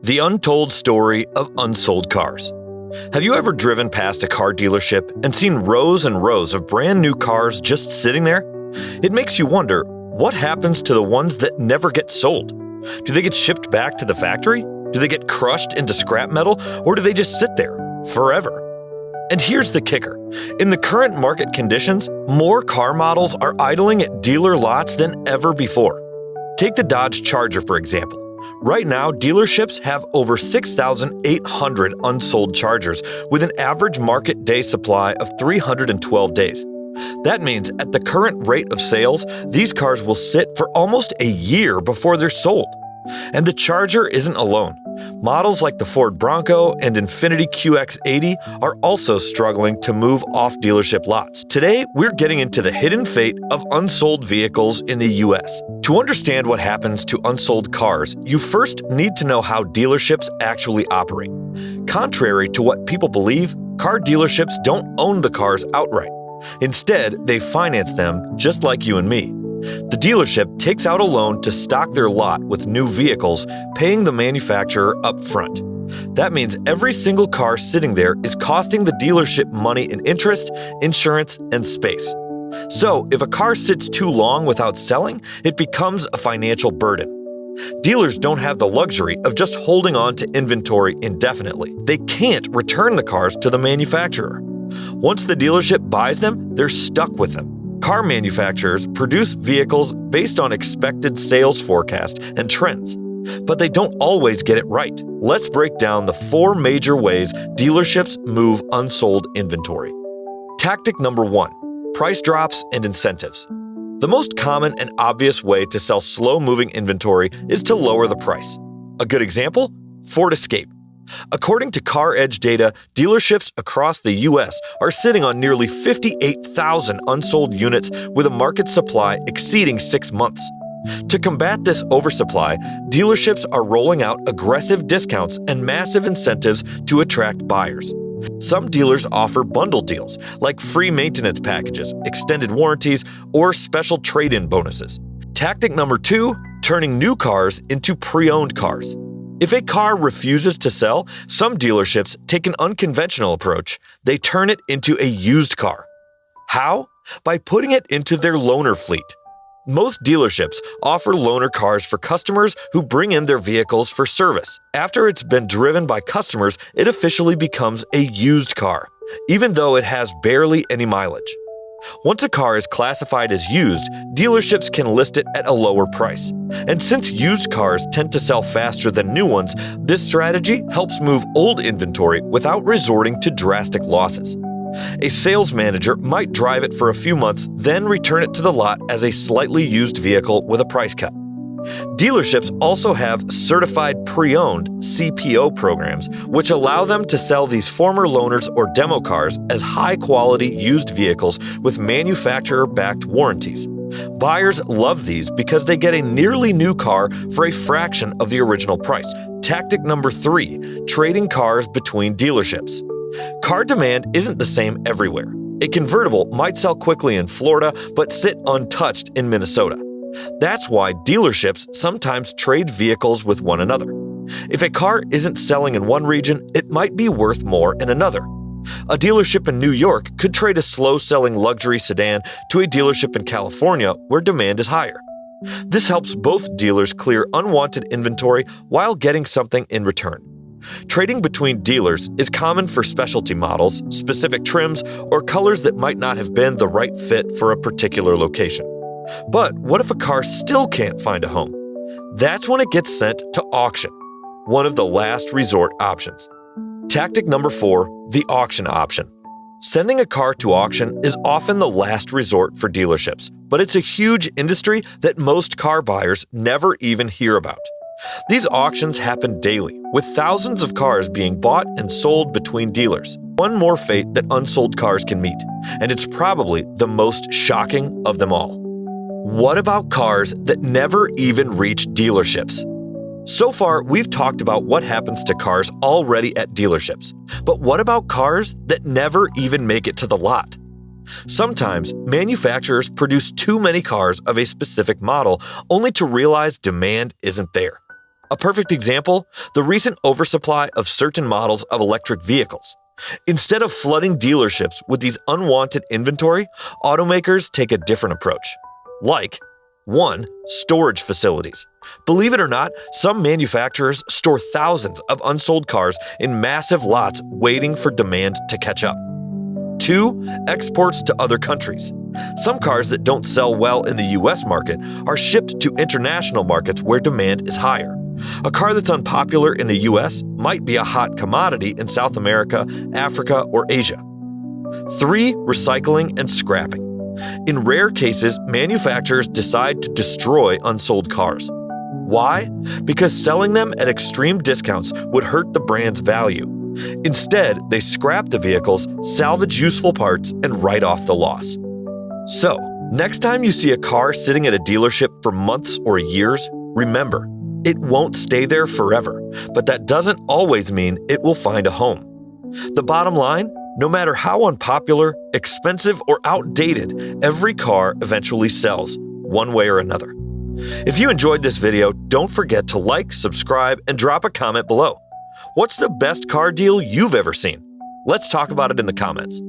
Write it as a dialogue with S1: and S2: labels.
S1: The untold story of unsold cars. Have you ever driven past a car dealership and seen rows and rows of brand new cars just sitting there? It makes you wonder, what happens to the ones that never get sold? Do they get shipped back to the factory? Do they get crushed into scrap metal? Or do they just sit there forever? And here's the kicker. In the current market conditions, more car models are idling at dealer lots than ever before. Take the Dodge Charger, for example. Right now, dealerships have over 6,800 unsold Chargers with an average market day supply of 312 days. That means at the current rate of sales, these cars will sit for almost a year before they're sold. And the Charger isn't alone. Models like the Ford Bronco and Infiniti QX80 are also struggling to move off dealership lots. Today, we're getting into the hidden fate of unsold vehicles in the U.S. To understand what happens to unsold cars, you first need to know how dealerships actually operate. Contrary to what people believe, car dealerships don't own the cars outright. Instead, they finance them just like you and me. The dealership takes out a loan to stock their lot with new vehicles, paying the manufacturer up front. That means every single car sitting there is costing the dealership money in interest, insurance, and space. So, if a car sits too long without selling, it becomes a financial burden. Dealers don't have the luxury of just holding on to inventory indefinitely. They can't return the cars to the manufacturer. Once the dealership buys them, they're stuck with them. Car manufacturers produce vehicles based on expected sales forecast and trends, but they don't always get it right. Let's break down the 4 major ways dealerships move unsold inventory. Tactic number 1: price drops and incentives. The most common and obvious way to sell slow-moving inventory is to lower the price. A good example? Ford Escape. According to Car Edge data, dealerships across the U.S. are sitting on nearly 58,000 unsold units with a market supply exceeding 6 months. To combat this oversupply, dealerships are rolling out aggressive discounts and massive incentives to attract buyers. Some dealers offer bundle deals like free maintenance packages, extended warranties, or special trade-in bonuses. Tactic number 2: turning new cars into pre-owned cars. If a car refuses to sell, some dealerships take an unconventional approach. They turn it into a used car. How? By putting it into their loaner fleet. Most dealerships offer loaner cars for customers who bring in their vehicles for service. After it's been driven by customers, it officially becomes a used car, even though it has barely any mileage. Once a car is classified as used, dealerships can list it at a lower price. And since used cars tend to sell faster than new ones, this strategy helps move old inventory without resorting to drastic losses. A sales manager might drive it for a few months, then return it to the lot as a slightly used vehicle with a price cut. Dealerships also have certified pre-owned (CPO) programs, which allow them to sell these former loaners or demo cars as high-quality used vehicles with manufacturer-backed warranties. Buyers love these because they get a nearly new car for a fraction of the original price. Tactic number 3: trading cars between dealerships. Car demand isn't the same everywhere. A convertible might sell quickly in Florida but sit untouched in Minnesota. That's why dealerships sometimes trade vehicles with one another. If a car isn't selling in one region, it might be worth more in another. A dealership in New York could trade a slow-selling luxury sedan to a dealership in California where demand is higher. This helps both dealers clear unwanted inventory while getting something in return. Trading between dealers is common for specialty models, specific trims, or colors that might not have been the right fit for a particular location. But what if a car still can't find a home? That's when it gets sent to auction, one of the last resort options. Tactic number 4: the auction option. Sending a car to auction is often the last resort for dealerships, but it's a huge industry that most car buyers never even hear about. These auctions happen daily, with thousands of cars being bought and sold between dealers. One more fate that unsold cars can meet, and it's probably the most shocking of them all. What about cars that never even reach dealerships? So far, we've talked about what happens to cars already at dealerships. But what about cars that never even make it to the lot? Sometimes, manufacturers produce too many cars of a specific model only to realize demand isn't there. A perfect example, the recent oversupply of certain models of electric vehicles. Instead of flooding dealerships with these unwanted inventory, automakers take a different approach. Like 1. Storage facilities. Believe it or not, some manufacturers store thousands of unsold cars in massive lots waiting for demand to catch up. 2. Exports to other countries. Some cars that don't sell well in the US market are shipped to international markets where demand is higher. A car that's unpopular in the US might be a hot commodity in South America, Africa, or Asia. 3. Recycling and scrapping. In rare cases, manufacturers decide to destroy unsold cars. Why? Because selling them at extreme discounts would hurt the brand's value. Instead, they scrap the vehicles, salvage useful parts, and write off the loss. So, next time you see a car sitting at a dealership for months or years, remember, it won't stay there forever, but that doesn't always mean it will find a home. The bottom line, no matter how unpopular, expensive, or outdated, every car eventually sells, one way or another. If you enjoyed this video, don't forget to like, subscribe, and drop a comment below. What's the best car deal you've ever seen? Let's talk about it in the comments.